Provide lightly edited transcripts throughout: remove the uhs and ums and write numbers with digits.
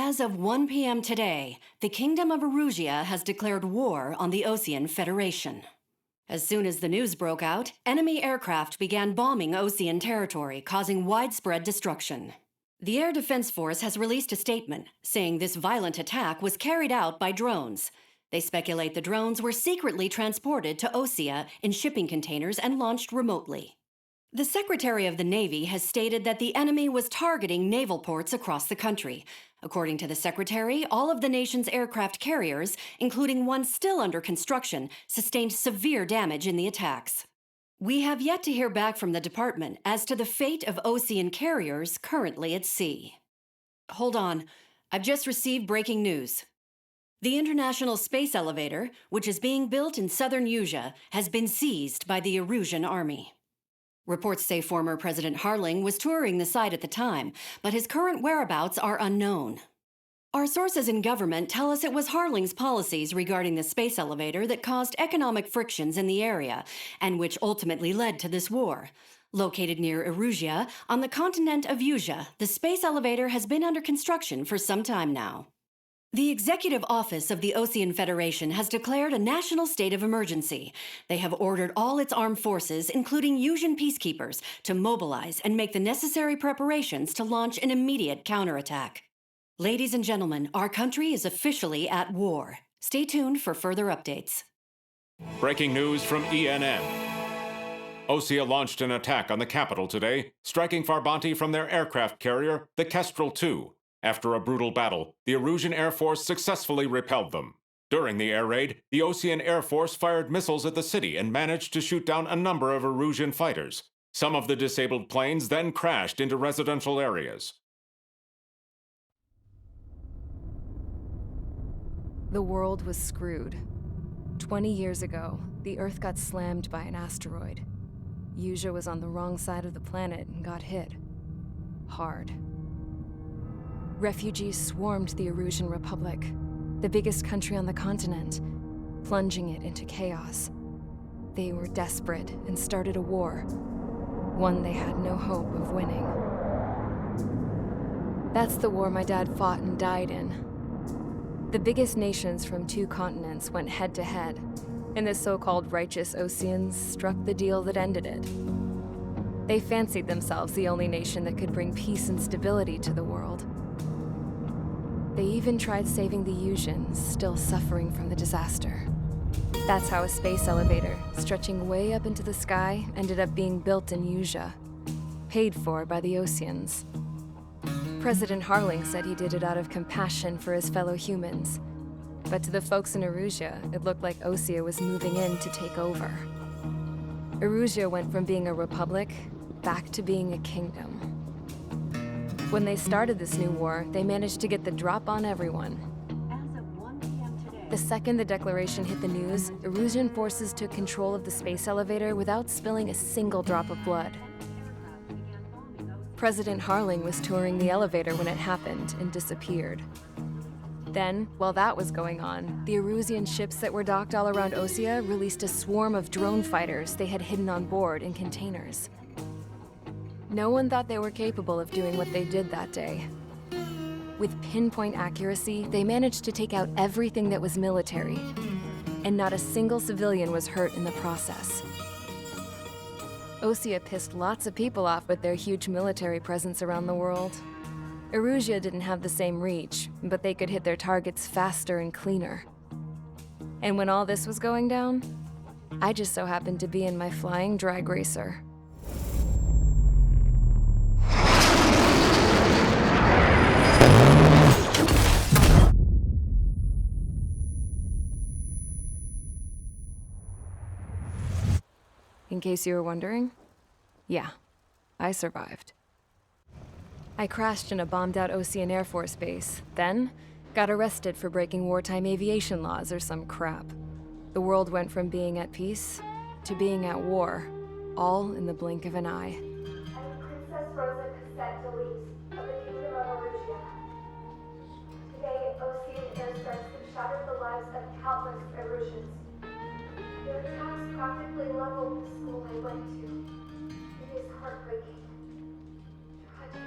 As of 1 p.m. today, the Kingdom of Erusia has declared war on the Osean Federation. As soon as the news broke out, enemy aircraft began bombing Osean territory, causing widespread destruction. The Air Defense Force has released a statement saying this violent attack was carried out by drones. They speculate the drones were secretly transported to Osea in shipping containers and launched remotely. The Secretary of the Navy has stated that the enemy was targeting naval ports across the country. According to the Secretary, all of the nation's aircraft carriers, including one still under construction, sustained severe damage in the attacks. We have yet to hear back from the department as to the fate of Osean carriers currently at sea. Hold on, I've just received breaking news. The International Space Elevator, which is being built in southern Usea, has been seized by the Erusian Army. Reports say former President Harling was touring the site at the time, but his current whereabouts are unknown. Our sources in government tell us it was Harling's policies regarding the space elevator that caused economic frictions in the area, and which ultimately led to this war. Located near Erusia, on the continent of Usea, the space elevator has been under construction for some time now. The Executive Office of the Osean Federation has declared a national state of emergency. They have ordered all its armed forces, including Usean peacekeepers, to mobilize and make the necessary preparations to launch an immediate counterattack. Ladies and gentlemen, our country is officially at war. Stay tuned for further updates. Breaking news from ENN. Osea launched an attack on the capital today, striking Farbanti from their aircraft carrier, the Kestrel II. After a brutal battle, the Erusian Air Force successfully repelled them. During the air raid, the Osean Air Force fired missiles at the city and managed to shoot down a number of Erusian fighters. Some of the disabled planes then crashed into residential areas. The world was screwed. 20 years ago, the Earth got slammed by an asteroid. Usea was on the wrong side of the planet and got hit. Hard. Refugees swarmed the Erusian Republic, the biggest country on the continent, plunging it into chaos. They were desperate and started a war, one they had no hope of winning. That's the war my dad fought and died in. The biggest nations from 2 continents went head-to-head, and the so-called righteous Oseans struck the deal that ended it. They fancied themselves the only nation that could bring peace and stability to the world. They even tried saving the Useans, still suffering from the disaster. That's how a space elevator, stretching way up into the sky, ended up being built in Usea, paid for by the Oseans. President Harling said he did it out of compassion for his fellow humans. But to the folks in Erusia, it looked like Osea was moving in to take over. Erusia went from being a republic back to being a kingdom. When they started this new war, they managed to get the drop on everyone. As of 1 p.m. today, The second the declaration hit the news, Erusian forces took control of the space elevator without spilling a single drop of blood. President Harling was touring the elevator when it happened and disappeared. Then, while that was going on, the Erusian ships that were docked all around Osea released a swarm of drone fighters they had hidden on board in containers. No one thought they were capable of doing what they did that day. With pinpoint accuracy, they managed to take out everything that was military, and not a single civilian was hurt in the process. Osea pissed lots of people off with their huge military presence around the world. Erusia didn't have the same reach, but they could hit their targets faster and cleaner. And when all this was going down, I just so happened to be in my flying drag racer. In case you were wondering, yeah, I survived. I crashed in a bombed-out Osean Air Force base, then got arrested for breaking wartime aviation laws or some crap. The world went from being at peace to being at war, all in the blink of an eye. I'm Princess Rosa Cassette Delete of the Kingdom of Erusia. Today, Osean airstrikes have shattered the lives of countless Erusians. Their attacks practically leveled the school I went to. It is heartbreaking. Tragic.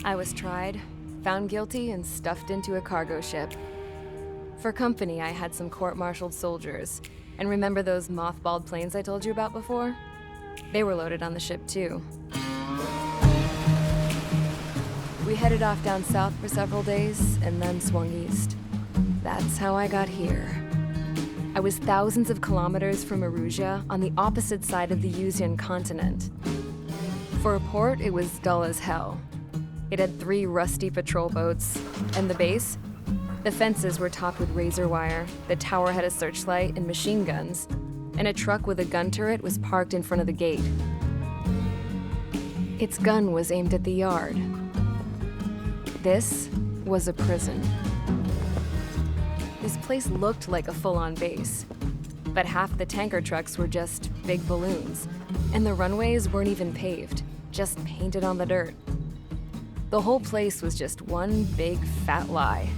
I was tried, found guilty, and stuffed into a cargo ship. For company, I had some court-martialed soldiers. And remember those mothballed planes I told you about before? They were loaded on the ship too. We headed off down south for several days, and then swung east. That's how I got here. I was thousands of kilometers from Erusia, on the opposite side of the Yuzian continent. For a port, it was dull as hell. It had 3 rusty patrol boats, and the base? The fences were topped with razor wire, the tower had a searchlight and machine guns, and a truck with a gun turret was parked in front of the gate. Its gun was aimed at the yard. This was a prison. This place looked like a full-on base, but half the tanker trucks were just big balloons, and the runways weren't even paved, just painted on the dirt. The whole place was just one big fat lie.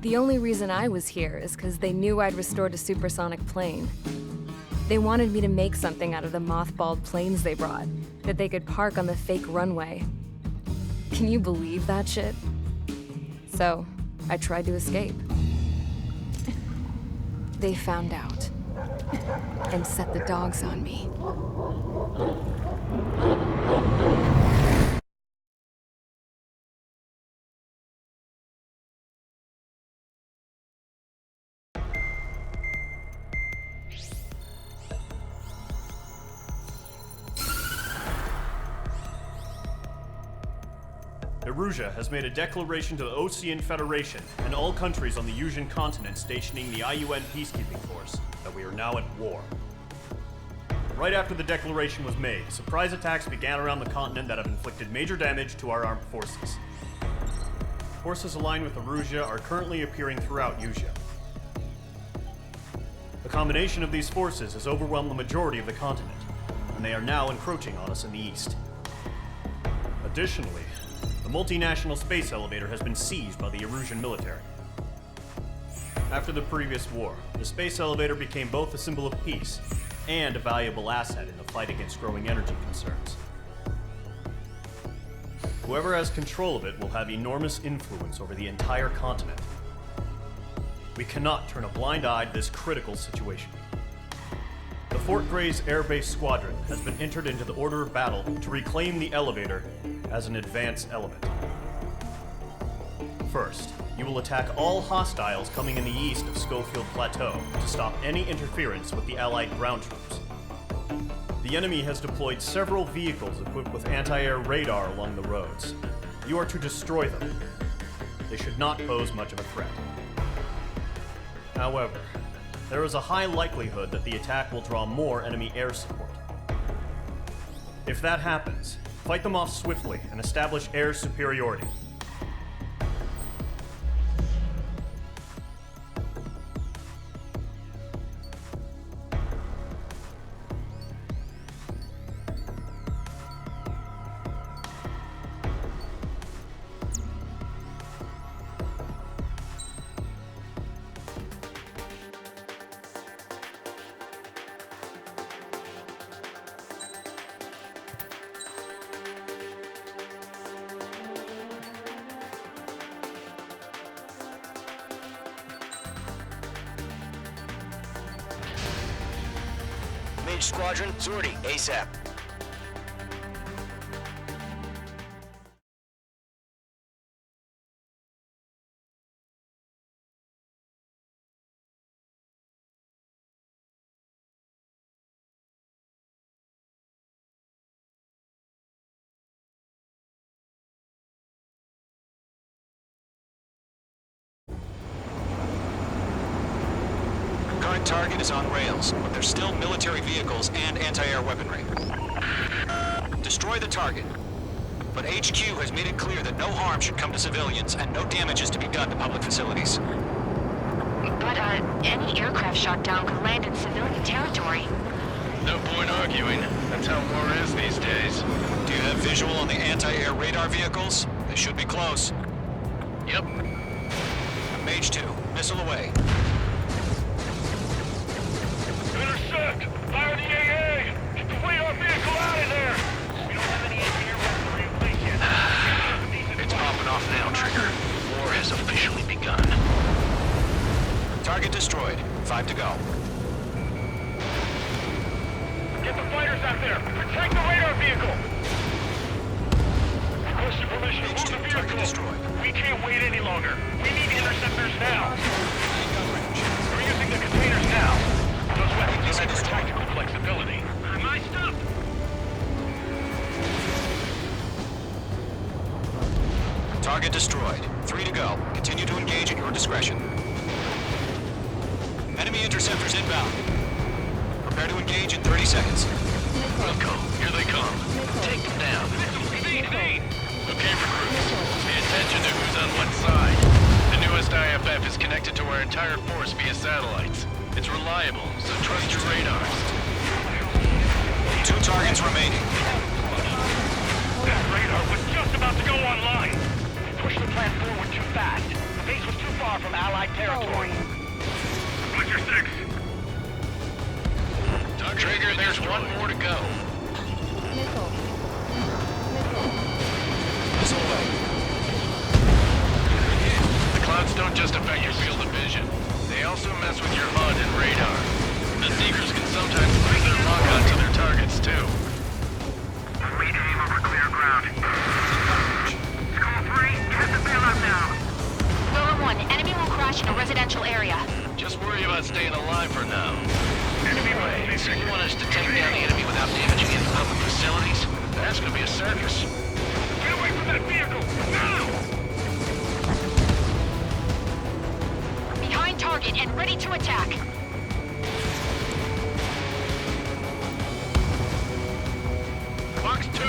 The only reason I was here is because they knew I'd restored a supersonic plane. They wanted me to make something out of the mothballed planes they brought, that they could park on the fake runway. Can you believe that shit? So, I tried to escape. They found out, and set the dogs on me. Erusia has made a declaration to the Ocean Federation and all countries on the Yuzian continent stationing the IUN peacekeeping force that we are now at war. Right after the declaration was made, surprise attacks began around the continent that have inflicted major damage to our armed forces. Forces aligned with Erusia are currently appearing throughout Yusia. The combination of these forces has overwhelmed the majority of the continent, and they are now encroaching on us in the east. Additionally, the multinational space elevator has been seized by the Erusian military. After the previous war, the space elevator became both a symbol of peace and a valuable asset in the fight against growing energy concerns. Whoever has control of it will have enormous influence over the entire continent. We cannot turn a blind eye to this critical situation. The Fort Gray's Air Base Squadron has been entered into the order of battle to reclaim the elevator as an advance element. First, you will attack all hostiles coming in the east of Schofield Plateau to stop any interference with the Allied ground troops. The enemy has deployed several vehicles equipped with anti-air radar along the roads. You are to destroy them. They should not pose much of a threat. However, there is a high likelihood that the attack will draw more enemy air support. If that happens, fight them off swiftly and establish air superiority. Mage Squadron, sortie, ASAP. Current target is on rails, but there's still military vehicles and anti-air weaponry. Destroy the target. But HQ has made it clear that no harm should come to civilians and no damage is to be done to public facilities. But, any aircraft shot down could land in civilian territory. No point arguing. That's how war is these days. Do you have visual on the anti-air radar vehicles? They should be close. Yep. Mage 2, missile away. Intercept! Fire the AA! Get the fleet our vehicle out of there! We don't have any anti-air weaponry in place yet. Target destroyed. 5 to go. Get the fighters out there! Protect the radar vehicle! Requesting permission to move the Target vehicle! destroyed. We can't wait any longer. We need interceptors now! We're using the containers now. Those weapons are meant for tactical flexibility. My stuff! Target destroyed. 3 to go. Continue to engage at your discretion. Enemy interceptors inbound. Prepare to engage in 30 seconds. Wilco, here they come. Take them down. Okay, recruits. Pay attention to who's on what side. The newest IFF is connected to our entire force via satellites. It's reliable, so trust your radars. 2 targets remaining. That radar was just about to go online. Push the plan forward too fast. The base was too far from Allied territory. What's your 6? Trigger, there's one more to go. Missile away. The clouds don't just affect your field of vision. They also mess with your HUD and radar. The Seekers can sometimes lose their lock-on to their targets, too. Read aim over clear ground. Call 3, get the bailout now. Lower 1, enemy will crash in a residential area. Just worry about staying alive for now. Enemy way. So you want us to take down the enemy without damaging any public facilities? That's gonna be a circus. Get away from that vehicle! Now! Behind target and ready to attack. Box 2.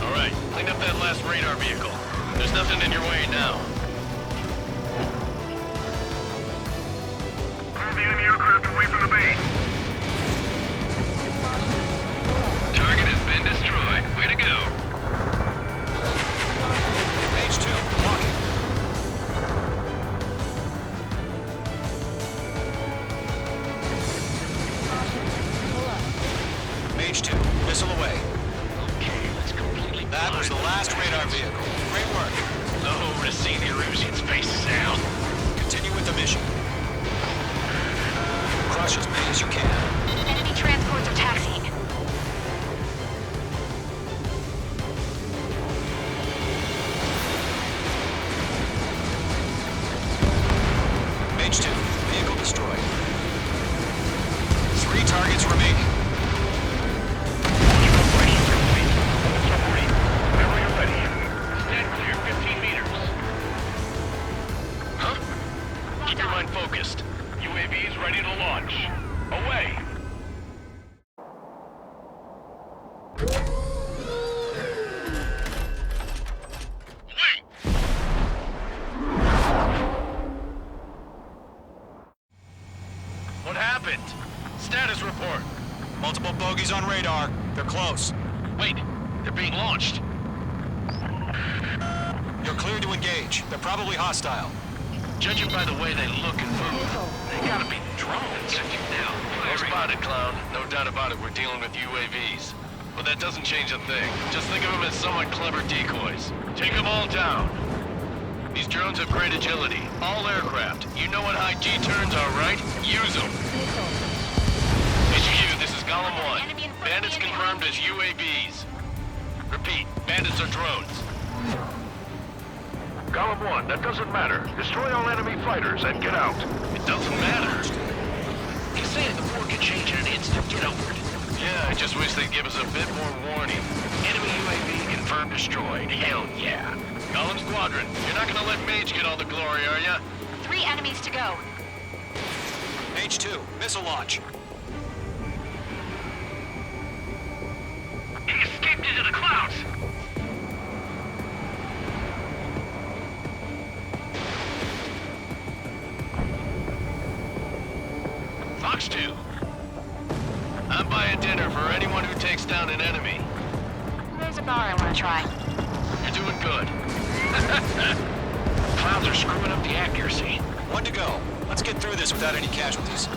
All right, clean up that last radar vehicle. There's nothing in your way now. Move the enemy aircraft away from the base. Target has been destroyed. Way to go. Page 2, walking. Mage 2, missile away. Okay, let's completely That was the last radar vehicle. Great work. Oh, to see the Erusians faces down. Continue with the mission. Crush as many as you can. Enemy transports are taxiing. Mage 2, vehicle destroyed. 3 targets remaining. Operation complete. Submarine, whenever you're ready. Stand clear, 15 meters. Huh? Keep your mind focused. UAVs ready to launch. Away! Wait! What happened? Status report. Multiple bogies on radar. They're close. Wait, they're being launched. You're cleared to engage. They're probably hostile. Judging by the way they look and move, they gotta be drones. Now, well spotted, Clown. No doubt about it, we're dealing with UAVs. But that doesn't change a thing. Just think of them as somewhat clever decoys. Take them all down. These drones have great agility. All aircraft. You know what high G turns are, right? Use them. HQ, this is Golem 1. Bandits confirmed as UAVs. Repeat, bandits are drones. Golem 1, that doesn't matter. Destroy all enemy fighters and get out. It doesn't matter. He's saying the war can change in an instant. Get over it. Yeah, I just wish they'd give us a bit more warning. Enemy UAV confirmed destroyed. Hell yeah. Golem Squadron, you're not gonna let Mage get all the glory, are ya? 3 enemies to go. Mage 2, missile launch. He escaped into the clouds. Fox 2. I'm buying dinner for anyone who takes down an enemy. There's a bar I want to try. You're doing good. Clouds are screwing up the accuracy. 1 to go. Let's get through this without any casualties.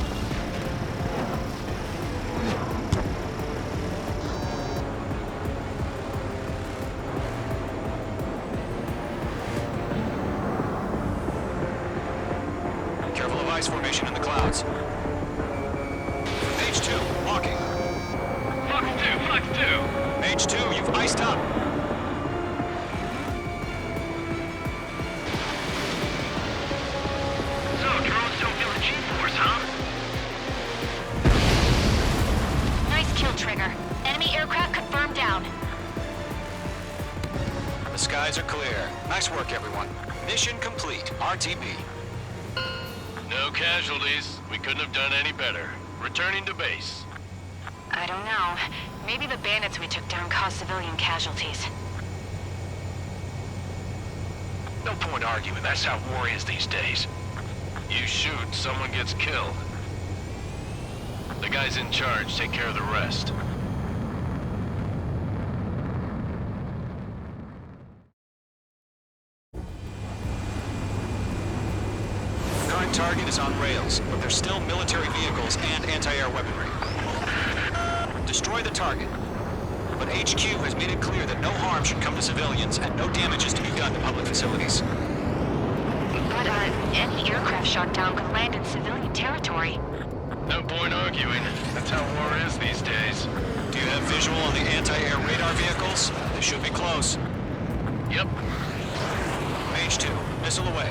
ice formation in the clouds. Mage 2, walking. Fox 2. Mage 2, you've iced up. So, drones don't feel the G-force, huh? Nice kill, Trigger. Enemy aircraft confirmed down. The skies are clear. Nice work, everyone. Mission complete. RTB. No casualties. We couldn't have done any better. Returning to base. I don't know. Maybe the bandits we took down caused civilian casualties. No point arguing. That's how war is these days. You shoot, someone gets killed. The guys in charge take care of the rest. Current target is on rails, but there's still military vehicles and anti-air weaponry. Destroy the target. But HQ has made it clear that no harm should come to civilians and no damage is to be done to public facilities. But, any aircraft shot down could land in civilian territory. No point arguing. That's how war is these days. Do you have visual on the anti-air radar vehicles? They should be close. Yep. Mage 2, missile away.